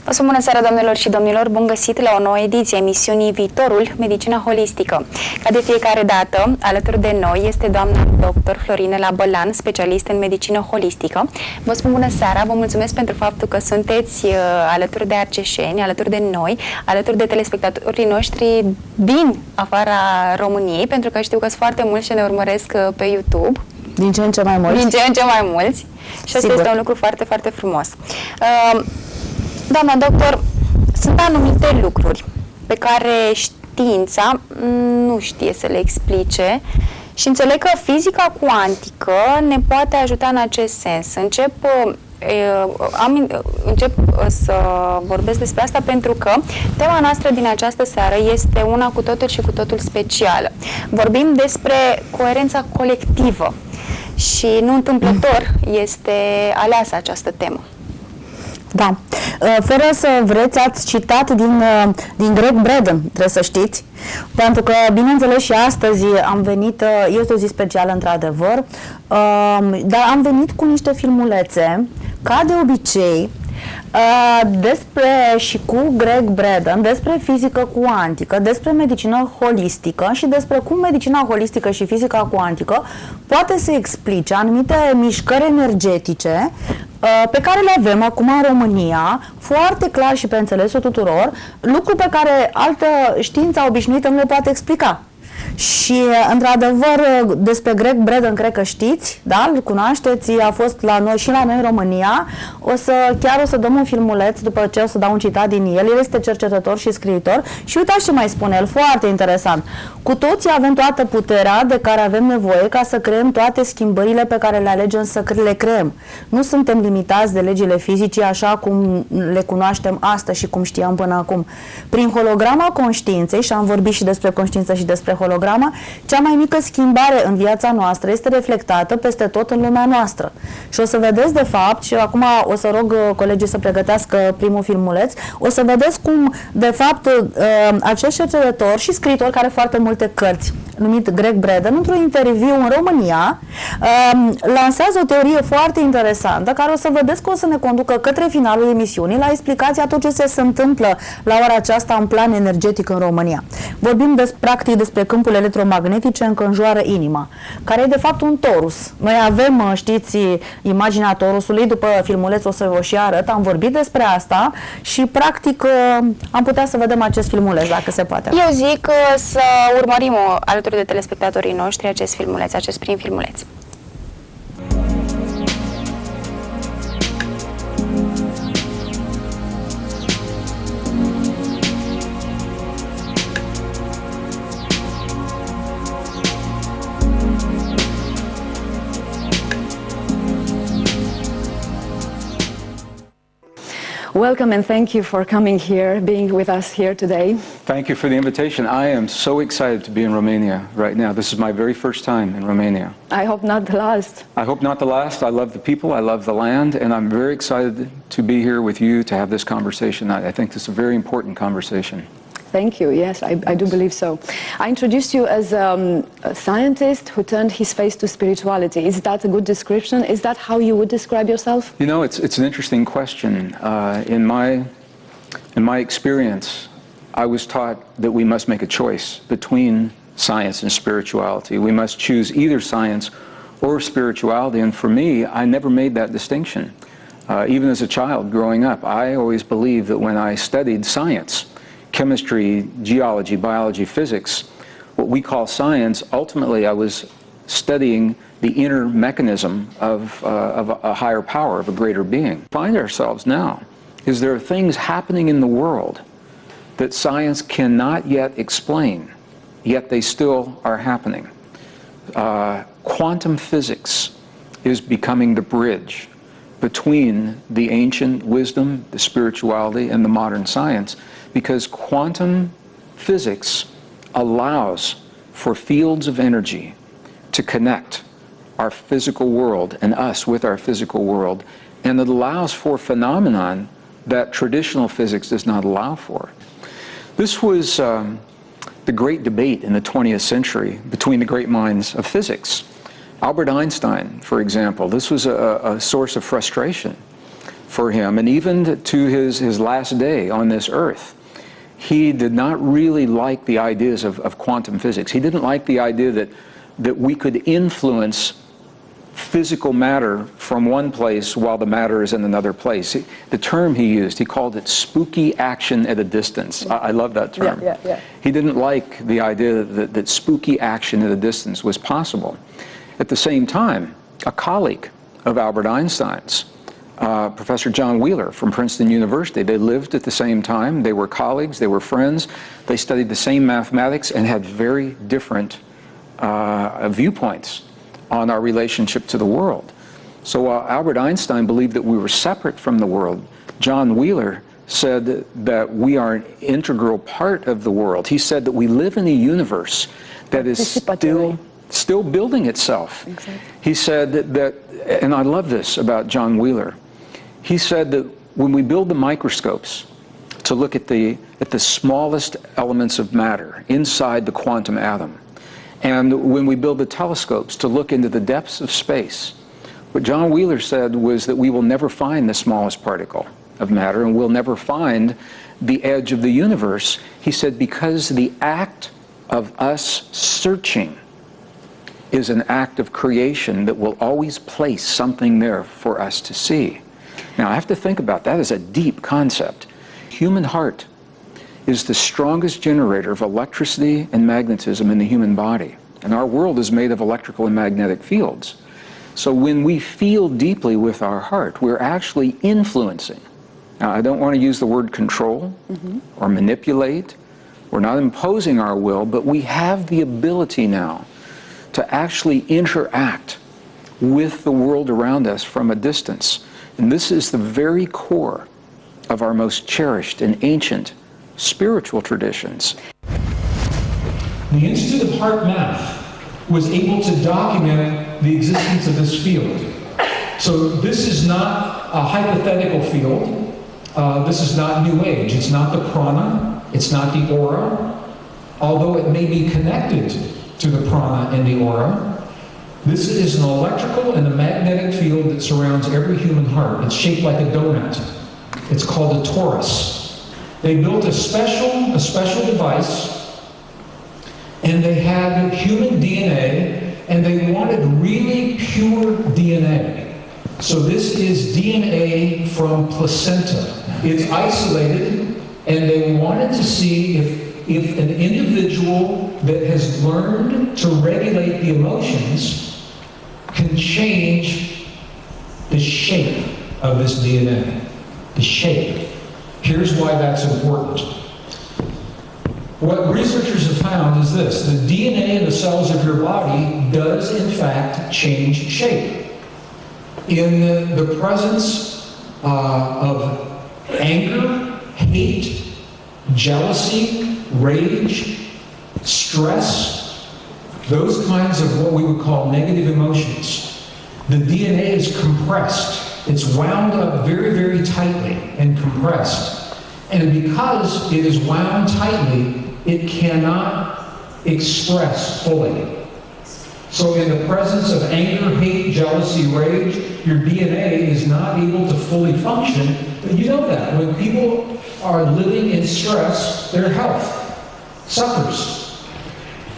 O să bună seara, doamnelor și domnilor, bun găsit la o nouă ediție a emisiunii Viitorul, Medicina Holistică. Ca de fiecare dată, alături de noi este doamna dr. Florinela Bălan, specialist în medicină holistică. Vă spun bună seara, vă mulțumesc pentru faptul că sunteți alături de arceșeni, alături de noi, alături de telespectatorii noștri din afara României, pentru că știu că sunt foarte mulți ce ne urmăresc pe YouTube. Din ce în ce mai mulți. Din ce în ce mai mulți. Și asta este un lucru foarte, foarte frumos. Doamna doctor, sunt anumite lucruri pe care știința nu știe să le explice și înțeleg că fizica cuantică ne poate ajuta în acest sens. Încep să vorbesc despre asta pentru că tema noastră din această seară este una cu totul și cu totul specială. Vorbim despre coerența colectivă și nu întâmplător este aleasă această temă. Da. Fără să vreți, ați citat din Greg Braden, trebuie să știți, pentru că, bineînțeles, și astăzi am venit, este o zi specială, într-adevăr, dar am venit cu niște filmulețe, ca de obicei, și cu Greg Braden, despre fizică cuantică, despre medicină holistică și despre cum medicina holistică și fizica cuantică poate să explice anumite mișcări energetice pe care le avem acum în România, foarte clar și pe înțelesul tuturor, lucru pe care altă știință obișnuită nu le poate explica. Și, într-adevăr, despre Greg Braden cred că știți, da? Îl cunoașteți, a fost la noi și la noi în România. Chiar o să dăm un filmuleț după ce o să dau un citat din el. El este cercetător și scriitor și uitați ce mai spune el, foarte interesant. Cu toții avem toată puterea de care avem nevoie ca să creăm toate schimbările pe care le alegem să le creăm. Nu suntem limitați de legile fizicii așa cum le cunoaștem astăzi și cum știam până acum. Prin holograma conștiinței, și am vorbit și despre conștiință și despre holograma, cea mai mică schimbare în viața noastră este reflectată peste tot în lumea noastră. Și o să vedeți, de fapt, și acum o să rog colegii să pregătească primul filmuleț, o să vedeți cum, de fapt, acest cercetător și scriitor, care are foarte multe cărți, numit Greg Braden, într-un interviu în România, lansează o teorie foarte interesantă, care o să vedeți că o să ne conducă către finalul emisiunii, la explicația tot ce se întâmplă la ora aceasta în plan energetic în România. Vorbim practic despre câmpul electromagnetice înconjoară inima, care e de fapt un torus. Noi avem, știți, imaginea torusului, după filmuleț o să vă și arăt, am vorbit despre asta și practic am putea să vedem acest filmuleț, dacă se poate. Eu zic să urmărim alături de telespectatorii noștri acest filmuleț, acest prim filmuleț. Welcome and thank you for coming here, being with us here today. Thank you for the invitation. I am so excited to be in Romania right now. This is my very first time in Romania. I hope not the last. I hope not the last. I love the people, I love the land, and I'm very excited to be here with you to have this conversation. I think this is a very important conversation. Thank you. Yes, I do believe so. I introduced you as a scientist who turned his face to spirituality. Is that a good description? Is that how you would describe yourself? You know, it's an interesting question. In my experience, I was taught that we must make a choice between science and spirituality. We must choose either science or spirituality, and for me, I never made that distinction. Even as a child growing up, I always believed that when I studied science, chemistry, geology, biology, physics, what we call science, ultimately I was studying the inner mechanism of a higher power, of a greater being. Find ourselves now is there are things happening in the world that science cannot yet explain, yet they still are happening. Quantum physics is becoming the bridge between the ancient wisdom, the spirituality, and the modern science, because quantum physics allows for fields of energy to connect our physical world and us with our physical world, and it allows for phenomenon that traditional physics does not allow for. This was the great debate in the 20th century between the great minds of physics. Albert Einstein, for example, this was a source of frustration for him, and even to his last day on this earth, he did not really like the ideas of quantum physics. He didn't like the idea that we could influence physical matter from one place while the matter is in another place. The term he used, he called it spooky action at a distance. I love that term. Yeah. He didn't like the idea that spooky action at a distance was possible. At the same time, a colleague of Albert Einstein's, Professor John Wheeler from Princeton University, they lived at the same time, they were colleagues, they were friends, they studied the same mathematics and had very different viewpoints on our relationship to the world. So while Albert Einstein believed that we were separate from the world, John Wheeler said that we are an integral part of the world. He said that we live in a universe that is still building itself. Exactly. He said that, and I love this about John Wheeler, he said that when we build the microscopes to look at the smallest elements of matter inside the quantum atom, and when we build the telescopes to look into the depths of space, what John Wheeler said was that we will never find the smallest particle of matter, and we'll never find the edge of the universe. He said because the act of us searching is an act of creation that will always place something there for us to see. Now I have to think about that as a deep concept. Human heart is the strongest generator of electricity and magnetism in the human body. And our world is made of electrical and magnetic fields. So when we feel deeply with our heart, we're actually influencing. Now, I don't want to use the word control or manipulate. We're not imposing our will, but we have the ability now to actually interact with the world around us from a distance. And this is the very core of our most cherished and ancient spiritual traditions. The Institute of Heart Math was able to document the existence of this field. So this is not a hypothetical field. This is not New Age. It's not the prana. It's not the aura. Although it may be connected to the prana and the aura, this is an electrical and a magnetic field that surrounds every human heart. It's shaped like a donut. It's called a torus. They built a special device, and they had human DNA, and they wanted really pure DNA. So this is DNA from placenta. It's isolated, and they wanted to see if an individual that has learned to regulate the emotions can change the shape of this DNA. The shape. Here's why that's important. What researchers have found is this: the DNA in the cells of your body does in fact change shape. In the presence of anger, hate, jealousy, rage, stress, those kinds of what we would call negative emotions, the DNA is compressed. It's wound up very, very tightly and compressed. And because it is wound tightly, it cannot express fully. So in the presence of anger, hate, jealousy, rage, your DNA is not able to fully function. But you know that. When people are living in stress, their health suffers.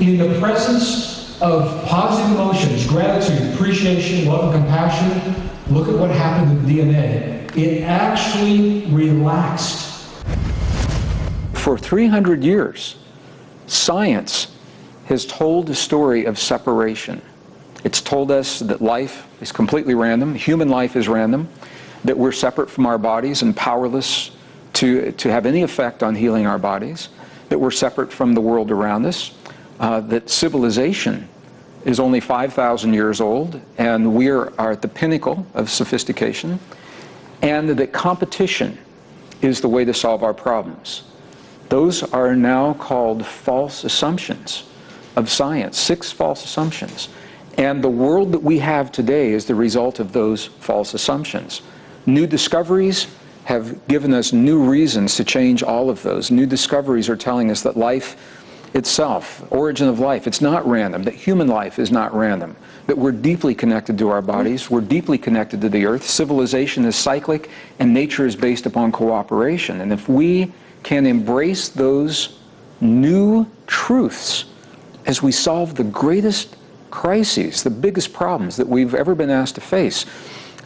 In the presence of positive emotions, gratitude, appreciation, love, and compassion, look at what happened to the DNA. It actually relaxed. For 300 years, science has told the story of separation. It's told us that life is completely random, human life is random, that we're separate from our bodies and powerless to have any effect on healing our bodies, that we're separate from the world around us, that civilization is only 5,000 years old, and we are at the pinnacle of sophistication, and that competition is the way to solve our problems. Those are now called false assumptions of science, 6 false assumptions. And the world that we have today is the result of those false assumptions. New discoveries have given us new reasons to change all of those. New discoveries are telling us that life itself, origin of life, it's not random, that human life is not random, that we're deeply connected to our bodies, we're deeply connected to the earth, civilization is cyclic, and nature is based upon cooperation. And if we can embrace those new truths as we solve the greatest crises, the biggest problems that we've ever been asked to face,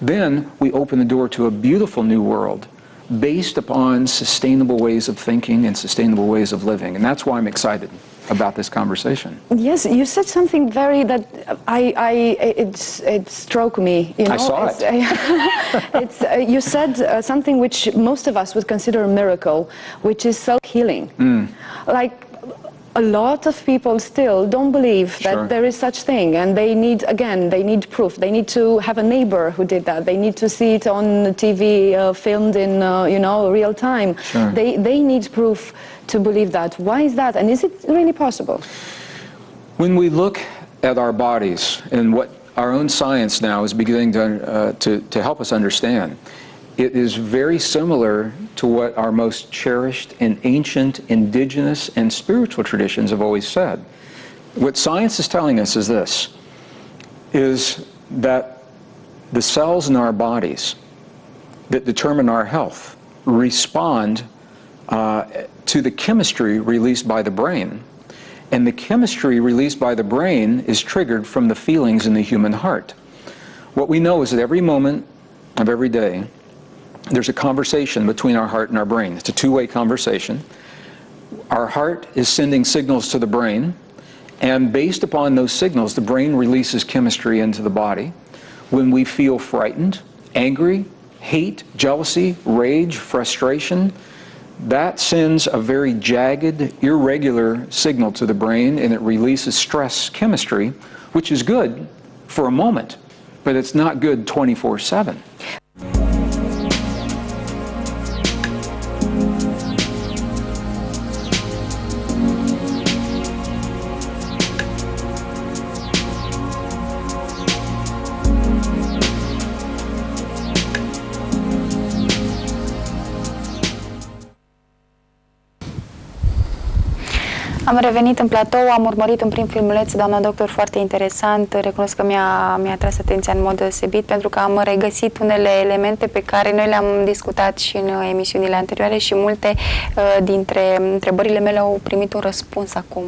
then we open the door to a beautiful new world based upon sustainable ways of thinking and sustainable ways of living. And that's why I'm excited about this conversation. Yes, you said something very that it struck me. You know? I saw it. You said something which most of us would consider a miracle, which is self-healing. Like, a lot of people still don't believe that there is such thing, and they need, again, they need proof. They need to have a neighbor who did that. They need to see it on TV, filmed in, you know, real time. They need proof to believe that. Why is that? And is it really possible? When we look at our bodies and what our own science now is beginning to help us understand, it is very similar to what our most cherished and ancient indigenous and spiritual traditions have always said. What science is telling us is this, is that the cells in our bodies that determine our health respond to the chemistry released by the brain. And the chemistry released by the brain is triggered from the feelings in the human heart. What we know is that every moment of every day, there's a conversation between our heart and our brain. It's a two-way conversation. Our heart is sending signals to the brain, and based upon those signals, the brain releases chemistry into the body. When we feel frightened, angry, hate, jealousy, rage, frustration, that sends a very jagged, irregular signal to the brain, and it releases stress chemistry, which is good for a moment, but it's not good 24/7. Am revenit în platou, am urmărit un prim filmuleț, doamna doctor, foarte interesant. Recunosc că mi-a atras atenția în mod deosebit, pentru că am regăsit unele elemente pe care noi le-am discutat și în emisiunile anterioare și multe dintre întrebările mele au primit un răspuns acum.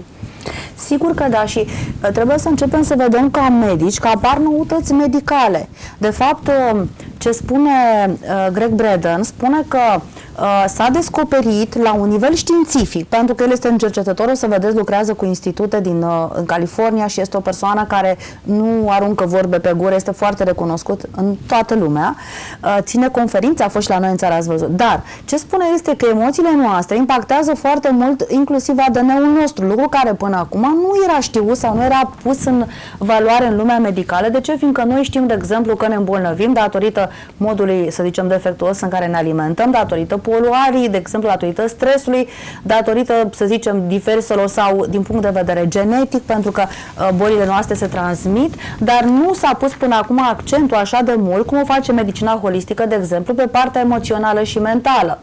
Sigur că da, și trebuie să începem să vedem ca medici că apar noutăți medicale. De fapt, ce spune Greg Braden, spune că s-a descoperit la un nivel științific, pentru că el este un cercetător, o să vedeți, lucrează cu institute în California și este o persoană care nu aruncă vorbe pe gură, este foarte recunoscut în toată lumea, ține conferințe, a fost și la noi în țară, ați văzut. Dar ce spune este că emoțiile noastre impactează foarte mult inclusiv ADN-ul nostru, lucru care până acum nu era știut sau nu era pus în valoare în lumea medicală. De ce? Fiindcă noi știm, de exemplu, că ne îmbolnăvim datorită modului, să zicem, defectuos în care ne alimentăm, datorită poluării, de exemplu, datorită stresului, datorită, să zicem, diverselor sau din punct de vedere genetic, pentru că bolile noastre se transmit, dar nu s-a pus până acum accentul așa de mult cum o face medicina holistică, de exemplu, pe partea emoțională și mentală.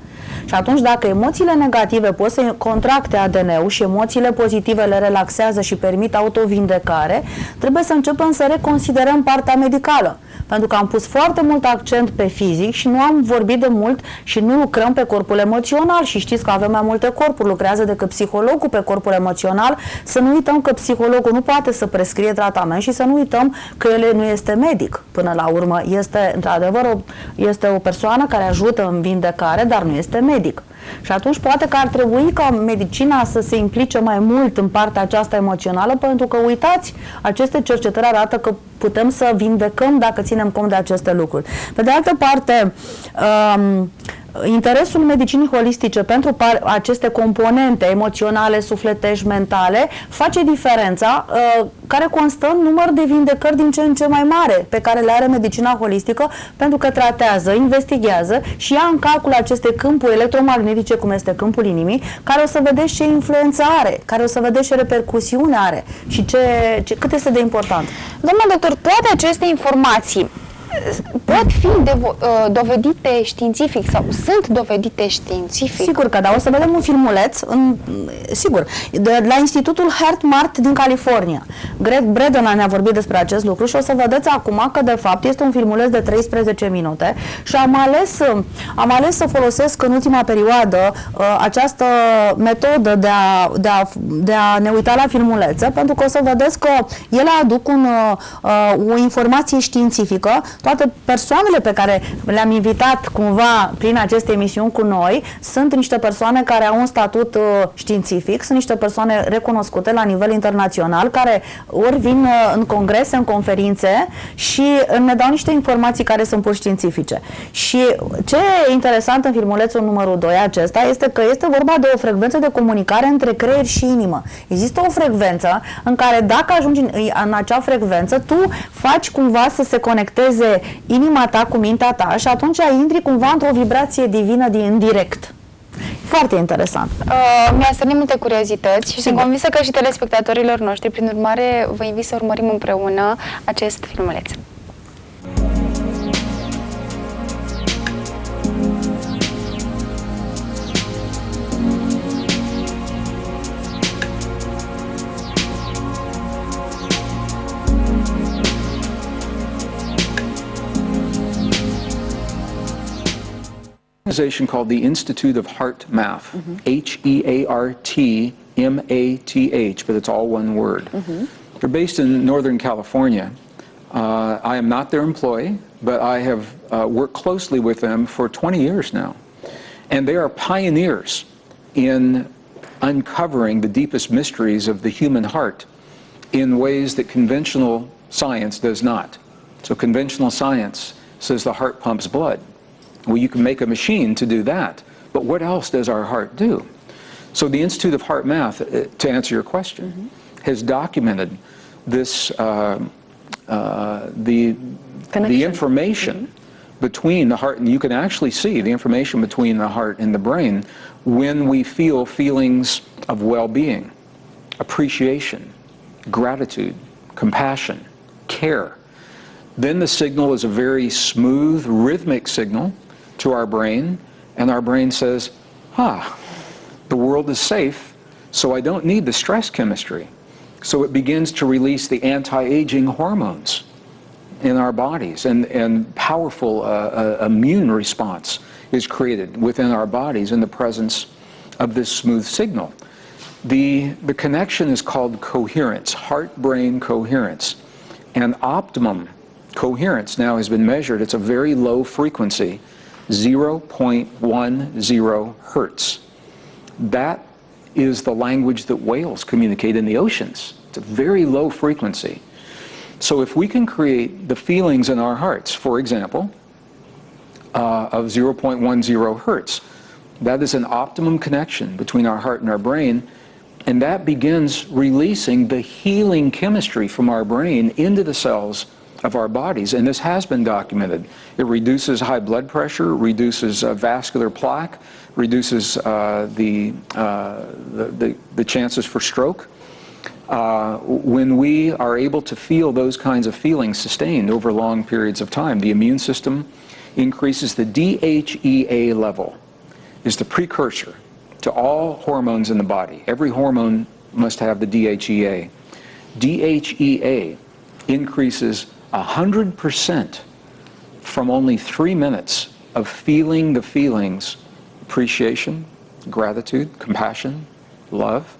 Și atunci, dacă emoțiile negative pot să contracte ADN-ul și emoțiile pozitive le relaxează și permit auto-vindecare, trebuie să începem să reconsiderăm partea medicală. Pentru că am pus foarte mult accent pe fizic și nu am vorbit de mult și nu lucrăm pe corpul emoțional. Și știți că avem mai multe corpuri, lucrează decât psihologul pe corpul emoțional. Să nu uităm că psihologul nu poate să prescrie tratament și să nu uităm că el nu este medic. Până la urmă, este, într-adevăr, este o persoană care ajută în vindecare, dar nu este medic. Și atunci poate că ar trebui ca medicina să se implice mai mult în partea aceasta emoțională, pentru că, uitați, aceste cercetări arată că putem să vindecăm dacă ținem cont de aceste lucruri. Pe de altă parte, interesul medicinii holistice pentru aceste componente emoționale, sufletești, mentale, face diferența care constă în număr de vindecări din ce în ce mai mare pe care le are medicina holistică, pentru că tratează, investighează și ia în calcul aceste câmpuri electromagnetice, cum este câmpul inimii, care o să vedeți ce influență are, care o să vedeți ce repercusiune are și cât este de important. Domnul doctor, toate aceste informații pot fi dovedite științific sau sunt dovedite științific? Sigur că da, o să vedem un filmuleț, sigur, la Institutul Heart-Mart din California. Greg Braden ne-a vorbit despre acest lucru și o să vedeți acum că de fapt este un filmuleț de 13 minute și am ales să folosesc în ultima perioadă această metodă de a ne uita la filmulețe, pentru că o să vedeți că ele aduc o informație științifică. Toate persoanele pe care le-am invitat cumva prin aceste emisiuni cu noi sunt niște persoane care au un statut științific, sunt niște persoane recunoscute la nivel internațional, care ori vin în congrese, în conferințe și ne dau niște informații care sunt pur științifice. Și ce e interesant în filmulețul numărul 2 acesta este că este vorba de o frecvență de comunicare între creier și inimă. Există o frecvență în care dacă ajungi în acea frecvență, tu faci cumva să se conecteze inima ta cu mintea ta și atunci intri cumva într-o vibrație divină din direct. Foarte interesant. Mi-a stârnit multe curiozități și sunt convinsă că și telespectatorilor noștri, prin urmare, vă invit să urmărim împreună acest filmuleț. Organization called the Institute of Heart Math, H-E-A-R-T-M-A-T-H, but it's all one word. They're based in Northern California. I am not their employee, but I have worked closely with them for 20 years now. And they are pioneers in uncovering the deepest mysteries of the human heart in ways that conventional science does not. So conventional science says the heart pumps blood. Well, you can make a machine to do that, but what else does our heart do? So the Institute of Heart Math, to answer your question, has documented this, the information between the heart, and you can actually see the information between the heart and the brain when we feel feelings of well-being, appreciation, gratitude, compassion, care. Then the signal is a very smooth, rhythmic signal to our brain, and our brain says, the world is safe, so I don't need the stress chemistry. So it begins to release the anti-aging hormones in our bodies, and powerful immune response is created within our bodies in the presence of this smooth signal. The connection is called coherence, heart-brain coherence, and optimum coherence now has been measured. It's a very low frequency, 0.10 hertz. That is the language that whales communicate in the oceans. It's a very low frequency. So if we can create the feelings in our hearts, for example, of 0.10 hertz, that is an optimum connection between our heart and our brain, and that begins releasing the healing chemistry from our brain into the cells of our bodies, and this has been documented. It reduces high blood pressure, reduces vascular plaque, reduces the chances for stroke. When we are able to feel those kinds of feelings sustained over long periods of time, the immune system increases. The DHEA level is the precursor to all hormones in the body. Every hormone must have the DHEA. DHEA increases 100% from only 3 minutes of feeling the feelings, appreciation, gratitude, compassion, love,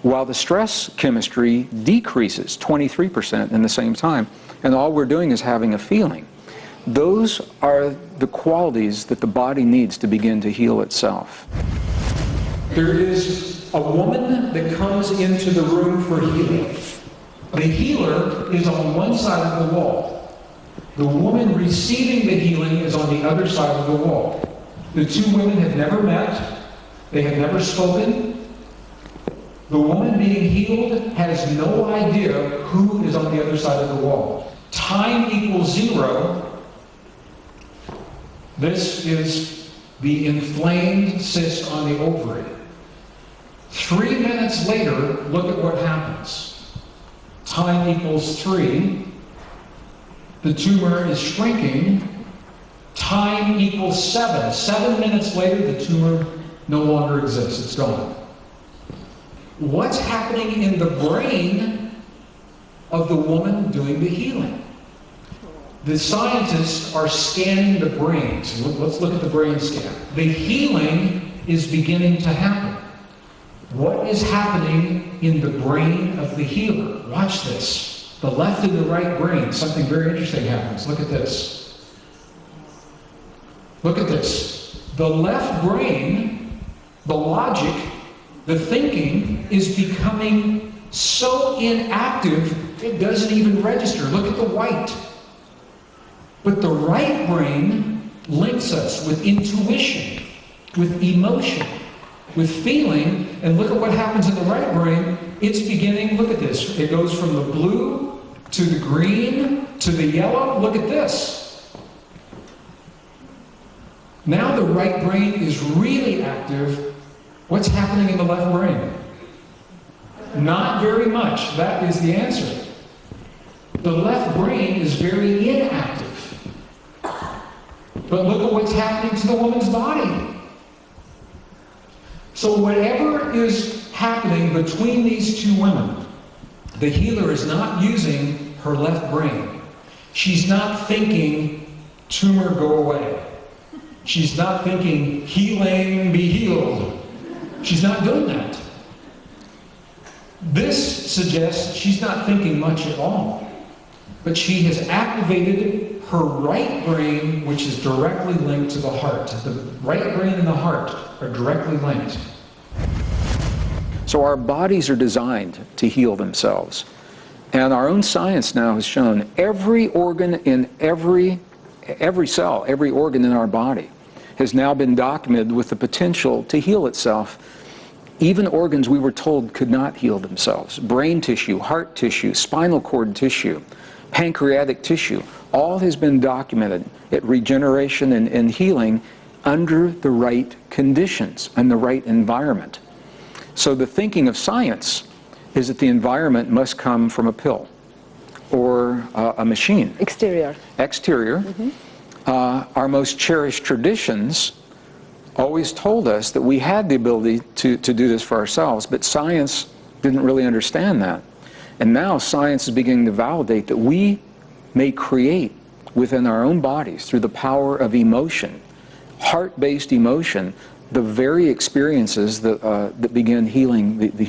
while the stress chemistry decreases 23% in the same time, and all we're doing is having a feeling. Those are the qualities that the body needs to begin to heal itself. There is a woman that comes into the room for healing. The healer is on one side of the wall. The woman receiving the healing is on the other side of the wall. The two women have never met. They have never spoken. The woman being healed has no idea who is on the other side of the wall. Time equals 0. This is the inflamed cyst on the ovary. 3 minutes later, look at what happens. Time equals 3. the tumor is shrinking. Time equals 7. 7 minutes later, the tumor no longer exists. It's gone. What's happening in the brain of the woman doing the healing? The scientists are scanning the brain. So let's look at the brain scan. The healing is beginning to happen. What is happening in the brain of the healer? Watch this. The left and the right brain, something very interesting happens. Look at this. Look at this. The left brain, the logic, the thinking is becoming so inactive it doesn't even register. Look at the white. But the right brain links us with intuition, with emotion, with feeling, and look at what happens in the right brain. It's beginning, look at this, it goes from the blue to the green to the yellow. Look at this. Now the right brain is really active. What's happening in the left brain? Not very much. That is the answer. The left brain is very inactive. But look at what's happening to the woman's body. So whatever is happening between these two women, the healer is not using her left brain. She's not thinking, tumor, go away. She's not thinking, healing, be healed. She's not doing that. This suggests she's not thinking much at all. But she has activated her right brain, which is directly linked to the heart. The right brain and the heart are directly linked. So our bodies are designed to heal themselves. And our own science now has shown every organ in every cell, every organ in our body has now been documented with the potential to heal itself. Even organs we were told could not heal themselves. Brain tissue, heart tissue, spinal cord tissue, pancreatic tissue, all has been documented at regeneration and healing under the right conditions and the right environment. So the thinking of science is that the environment must come from a pill or a machine. Exterior. Exterior. Mm-hmm. Our most cherished traditions always told us that we had the ability to do this for ourselves, but science didn't really understand that. And now science is beginning to validate that we may create within our own bodies through the power of emotion, heart-based emotion, the very experiences that begin healing the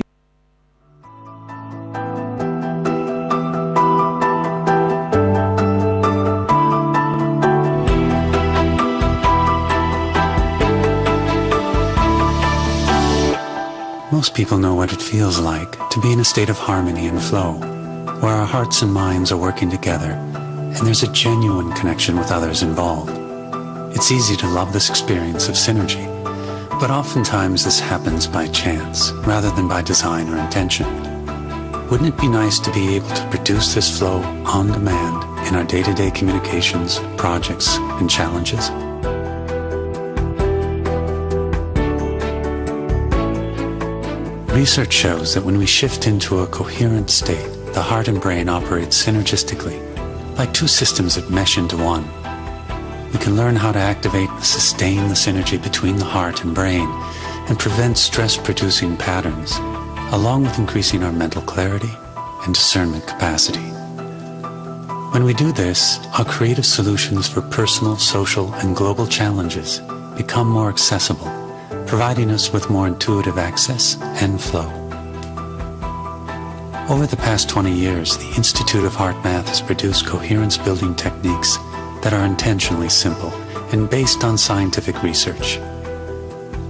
Most people know what it feels like to be in a state of harmony and flow, where our hearts and minds are working together, and there's a genuine connection with others involved. It's easy to love this experience of synergy, but oftentimes this happens by chance, rather than by design or intention. Wouldn't it be nice to be able to produce this flow on demand in our day-to-day communications, projects, and challenges? Research shows that when we shift into a coherent state, the heart and brain operate synergistically, like two systems that mesh into one. We can learn how to activate and sustain the synergy between the heart and brain and prevent stress-producing patterns, along with increasing our mental clarity and discernment capacity. When we do this, our creative solutions for personal, social, and global challenges become more accessible, providing us with more intuitive access and flow. Over the past 20 years, the Institute of Heart Math has produced coherence-building techniques that are intentionally simple and based on scientific research.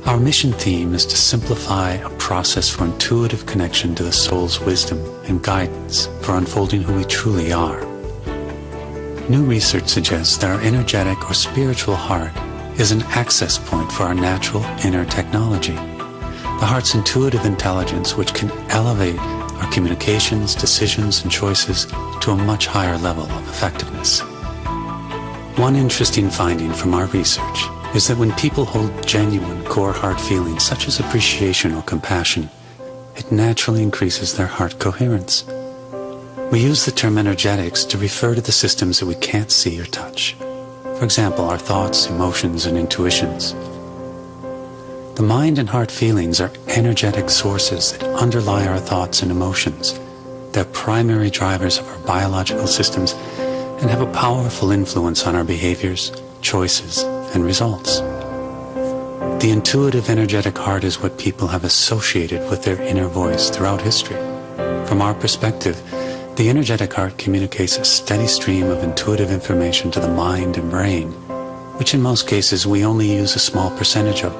Our mission theme is to simplify a process for intuitive connection to the soul's wisdom and guidance for unfolding who we truly are. New research suggests that our energetic or spiritual heart is an access point for our natural inner technology, the heart's intuitive intelligence, which can elevate our communications, decisions, and choices to a much higher level of effectiveness. One interesting finding from our research is that when people hold genuine core heart feelings such as appreciation or compassion, it naturally increases their heart coherence. We use the term energetics to refer to the systems that we can't see or touch. For example, our thoughts, emotions, and intuitions. The mind and heart feelings are energetic sources that underlie our thoughts and emotions. They're primary drivers of our biological systems and have a powerful influence on our behaviors, choices, and results. The intuitive energetic heart is what people have associated with their inner voice throughout history. From our perspective, the energetic heart communicates a steady stream of intuitive information to the mind and brain, which in most cases we only use a small percentage of,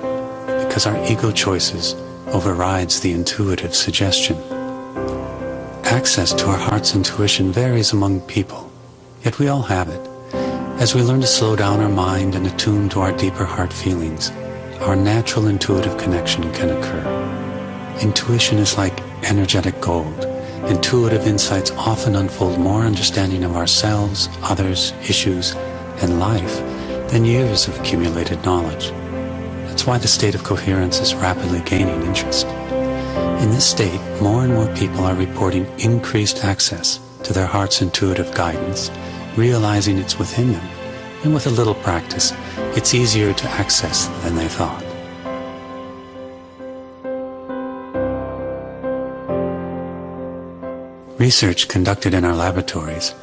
because our ego choices overrides the intuitive suggestion. Access to our heart's intuition varies among people, yet we all have it. As we learn to slow down our mind and attune to our deeper heart feelings, our natural intuitive connection can occur. Intuition is like energetic gold. Intuitive insights often unfold more understanding of ourselves, others, issues, and life than years of accumulated knowledge. That's why the state of coherence is rapidly gaining interest. In this state, more and more people are reporting increased access to their heart's intuitive guidance, realizing it's within them, and with a little practice, it's easier to access than they thought. Research conducted in our laboratories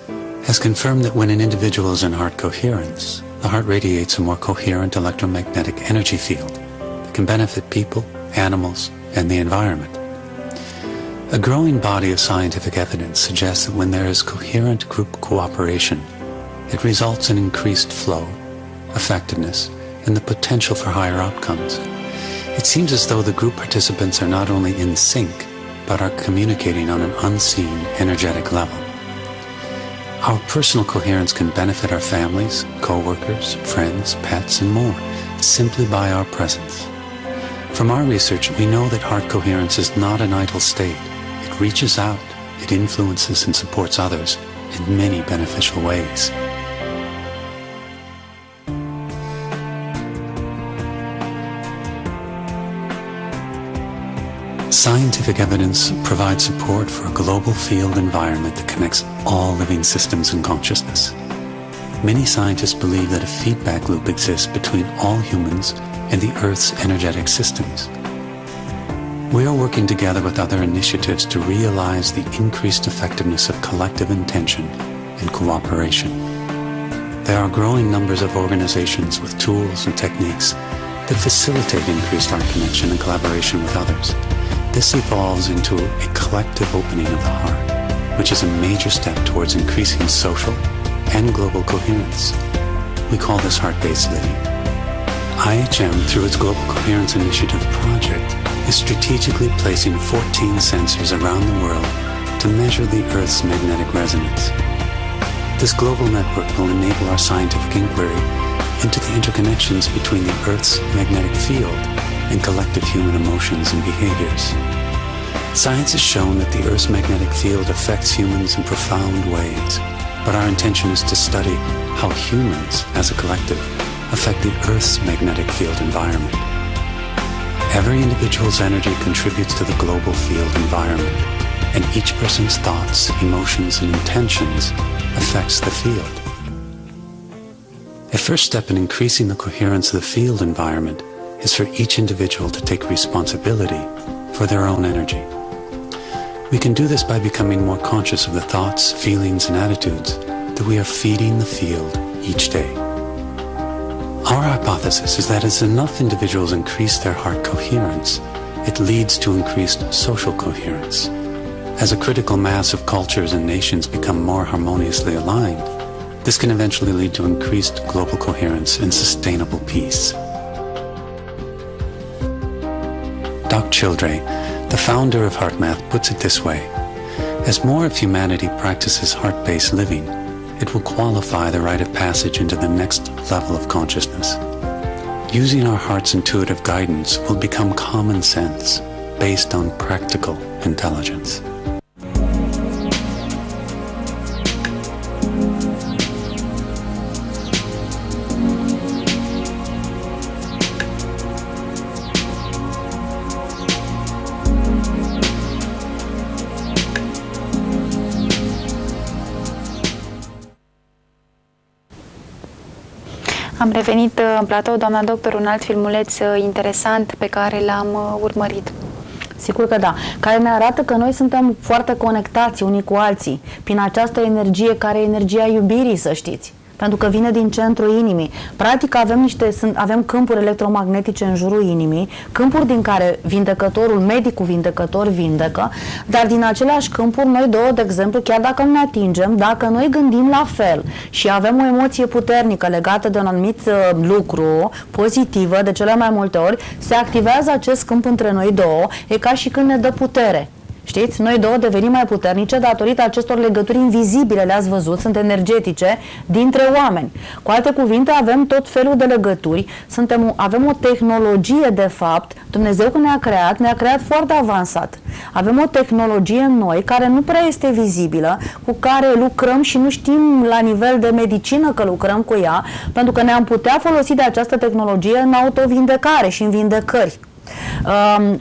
has confirmed that when an individual is in heart coherence, the heart radiates a more coherent electromagnetic energy field that can benefit people, animals, and the environment. A growing body of scientific evidence suggests that when there is coherent group cooperation, it results in increased flow, effectiveness, and the potential for higher outcomes. It seems as though the group participants are not only in sync, but are communicating on an unseen, energetic level. Our personal coherence can benefit our families, co-workers, friends, pets, and more, simply by our presence. From our research, we know that heart coherence is not an idle state. It reaches out, it influences and supports others in many beneficial ways. Scientific evidence provides support for a global field environment that connects all living systems and consciousness. Many scientists believe that a feedback loop exists between all humans and the Earth's energetic systems. We are working together with other initiatives to realize the increased effectiveness of collective intention and cooperation. There are growing numbers of organizations with tools and techniques that facilitate increased heart connection and collaboration with others. This evolves into a collective opening of the heart, which is a major step towards increasing social and global coherence. We call this heart-based living. IHM, through its Global Coherence Initiative project, is strategically placing 14 sensors around the world to measure the Earth's magnetic resonance. This global network will enable our scientific inquiry into the interconnections between the Earth's magnetic field and collective human emotions and behaviors. Science has shown that the Earth's magnetic field affects humans in profound ways, but our intention is to study how humans, as a collective, affect the Earth's magnetic field environment. Every individual's energy contributes to the global field environment, and each person's thoughts, emotions, and intentions affects the field. A first step in increasing the coherence of the field environment is for each individual to take responsibility for their own energy. We can do this by becoming more conscious of the thoughts, feelings, and attitudes that we are feeding the field each day. Our hypothesis is that as enough individuals increase their heart coherence, it leads to increased social coherence. As a critical mass of cultures and nations become more harmoniously aligned, this can eventually lead to increased global coherence and sustainable peace. Doc Childre, the founder of HeartMath, puts it this way: as more of humanity practices heart-based living, it will qualify the rite of passage into the next level of consciousness. Using our heart's intuitive guidance will become common sense based on practical intelligence. Am revenit în platou, doamna doctor, un alt filmuleț interesant pe care l-am urmărit. Sigur că da, care ne arată că noi suntem foarte conectați unii cu alții prin această energie care e energia iubirii, să știți. Pentru că vine din centrul inimii. Practic avem câmpuri electromagnetice în jurul inimii, câmpuri din care vindecătorul, medicul vindecător vindecă, dar din aceleași câmpuri noi două, de exemplu, chiar dacă nu ne atingem, dacă noi gândim la fel și avem o emoție puternică legată de un anumit lucru, pozitivă, de cele mai multe ori, se activează acest câmp între noi două, e ca și când ne dă putere. Știți? Noi două devenim mai puternice datorită acestor legături invizibile, le-ați văzut, sunt energetice, dintre oameni. Cu alte cuvinte, avem tot felul de legături, avem o tehnologie, de fapt, Dumnezeu când ne-a creat foarte avansat. Avem o tehnologie în noi care nu prea este vizibilă, cu care lucrăm și nu știm la nivel de medicină că lucrăm cu ea, pentru că ne-am putea folosi de această tehnologie în auto-vindecare și în vindecări.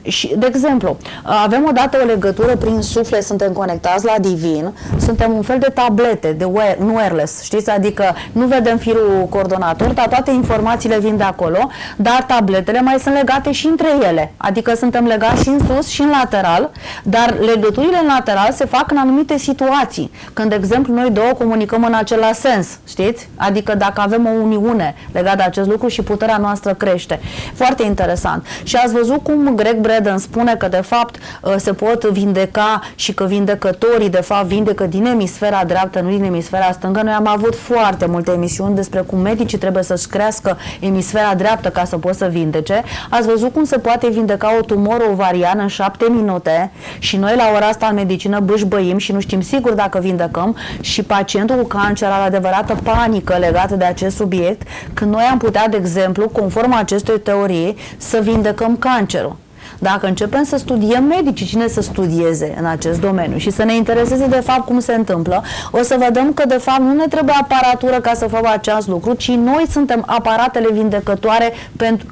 Și, de exemplu, avem odată o legătură prin suflet, suntem conectați la divin, suntem un fel de tablete, de wireless, știți? Adică nu vedem firul coordonator, dar toate informațiile vin de acolo, dar tabletele mai sunt legate și între ele, adică suntem legați și în sus și în lateral, dar legăturile în lateral se fac în anumite situații, când, de exemplu, noi două comunicăm în același sens, știți? Adică dacă avem o uniune legată de acest lucru și puterea noastră crește. Foarte interesant. Și ați văzut cum Greg Braden spune că de fapt se pot vindeca și că vindecătorii de fapt vindecă din emisfera dreaptă, nu din emisfera stângă. Noi am avut foarte multe emisiuni despre cum medicii trebuie să-și crească emisfera dreaptă ca să poată să vindece. Ați văzut cum se poate vindeca o tumoră ovariană în 7 minute și noi la ora asta în medicină bâșbăim și nu știm sigur dacă vindecăm și pacientul cu cancer are adevărată panică legată de acest subiect, când noi am putea, de exemplu, conform acestei teorii, să vindecăm cancerul. Dacă începem să studiem medicii, cine să studieze în acest domeniu și să ne intereseze de fapt cum se întâmplă, o să vedem că de fapt nu ne trebuie aparatură ca să facem acest lucru, ci noi suntem aparatele vindecătoare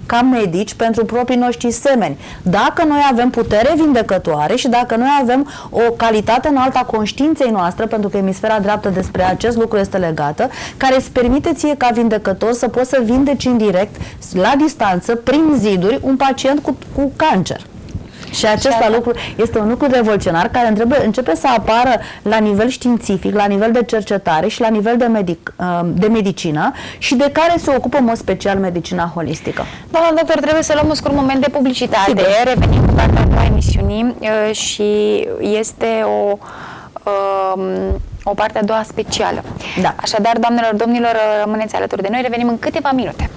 ca medici pentru proprii noștri semeni. Dacă noi avem putere vindecătoare și dacă noi avem o calitate înaltă a conștiinței noastre, pentru că emisfera dreaptă despre acest lucru este legată, care îți permite ție ca vindecător să poți să vindeci indirect, la distanță, prin ziduri, un pacient cu cancer. Și acesta lucru este un lucru revoluționar care începe să apară la nivel științific, la nivel de cercetare și la nivel de medicină și de care se ocupă în mod special medicina holistică. Doamna doctor, trebuie să luăm un scurt moment de publicitate. Sigur. Revenim cu partea a doua emisiunii și este o parte a doua specială. Da. Așadar, doamnelor, domnilor, rămâneți alături de noi, revenim în câteva minute.